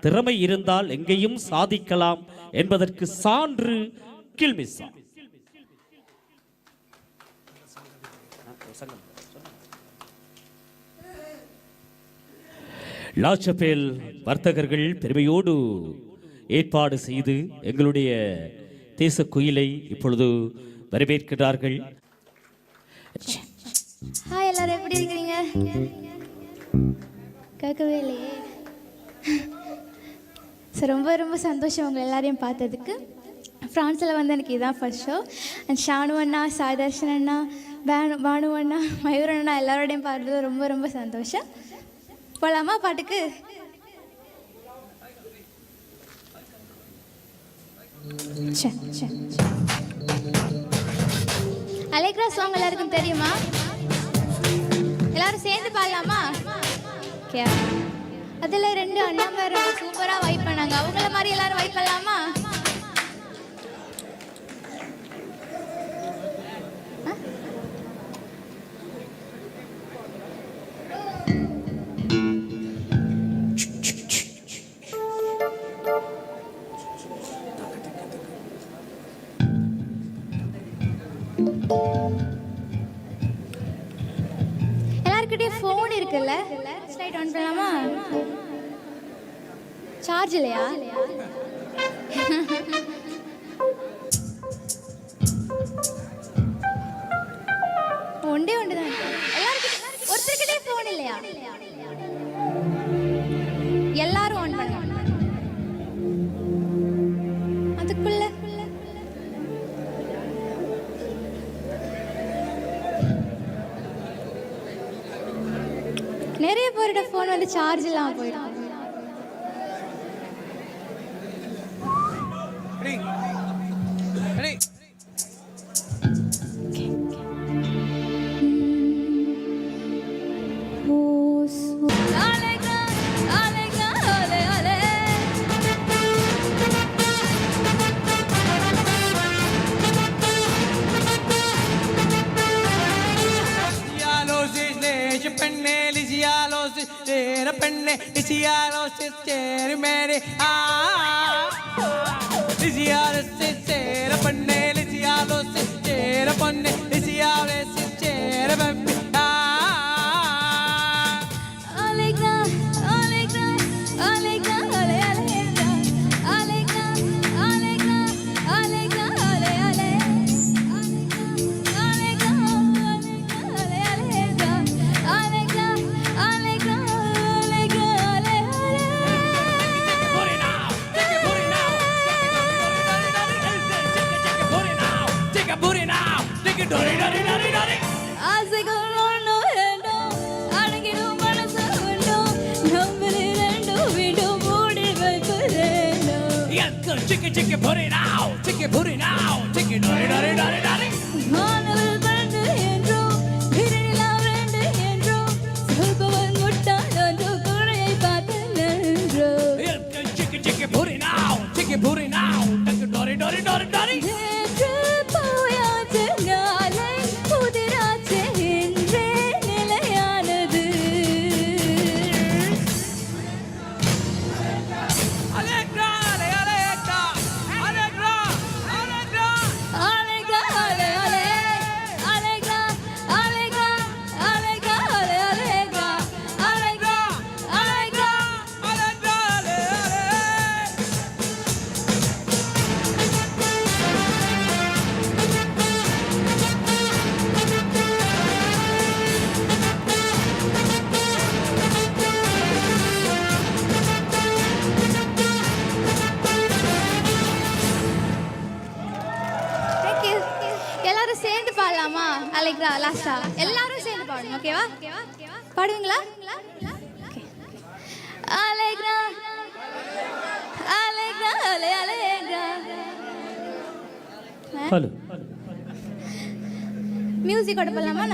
திறமை இருந்தால் எங்கேயும் சாதிக்கலாம் என்பதற்கு சான்று கில்மிசா. லாச்சபேல் வர்த்தகர்கள் பெருமையோடு ஏற்பாடு செய்து எங்களுடைய தேச குயிலை இப்பொழுது வரவேற்கிறார்கள். ஹாய், எல்லாரும் எப்படி இருக்கிறீங்க? கேட்கவே இல்லையே. சார், ரொம்ப ரொம்ப சந்தோஷம் உங்களை எல்லாரையும் பார்த்ததுக்கு. ஃப்ரான்ஸில் வந்து எனக்கு இதுதான் ஃபர்ஸ்ட் ஷோ. அண்ட் ஷானு அண்ணா, சாய்தர்ஷன் அண்ணா, பானு அண்ணா, மயூரன் அண்ணா எல்லாரோடையும் பார்த்தது ரொம்ப ரொம்ப சந்தோஷம். போகலாமா பாட்டுக்கு? அலேக்ரா சாங் எல்லாருக்கும் தெரியுமா? எல்லாரும் சேர்ந்து பாடலாமா? அதில் 2 அண்ணாங்க ரொம்ப சூப்பராக வைப் பண்ணாங்க. அவங்கள மாதிரி எல்லாரும் வைப் பண்ணலாமா? எல்லாருக்கிட்டே ஃபோன் இருக்குல்ல, லைட் ஆன் பண்ணலாமா? சார்ஜ் இல்லையா? ஒன்றே ஒன்றுதான். ஒருத்தருக்கிட்டே ஃபோன் இல்லையா? எல்லாரும் ஆன் பண்ணலாம். அதுக்குள்ள நிறைய பேரோட ஃபோன் வந்து சார்ஜ் இல்லாமல் போயிடும். பெண்ணே லிசியாரோ சேரி மேரி லிசியாரோ சேர பெண்ணே லிசியாரோ சேர பொண்ணே லிசியாரோ சேர பப்பி அலேக்ரா அலேக்ரா அலேக்ரா அலேக்ரா அலேக்ரா அலேக்ரா அலேக்ரா அலேக்ரா Chicken, chicken, put it out. Chicken, put it out. Chicken, do it, do it, do it, do it. மானவள் பண்டு என்றோ பிறனிலாம் ரெண்டு என்றோ சொல்பவன் முட்டாள் ஒன்று குறையை பார்த்து நின்றோ. Chicken, chicken, put it out. Chicken, put it out. Chicken, do it, do it, do it, do it. நேற்று போயாச்சு நாளை புதிராச்சு என்றே நிலையானது. Allegra, Allegra, Allegra, Allegra. Allegra அலே அலே அலேக்ரா அலேக்ரா அலேக்ரா அலே அலேக்ரா அலேக்ரா Allegra. Allegra, Allegra. Thank you. எல்லாரும் சேர்ந்து பாடலாமா? அலேக்ரா லாஸ்டா எல்லாரும் சேர்ந்து பாடணும். ஓகேவா? பாடுவீங்களா? Okay. அலேக்ரா அலேக்ரா அலே அலேக்ரா. ஹலோ மியூசிக் போடலாமா?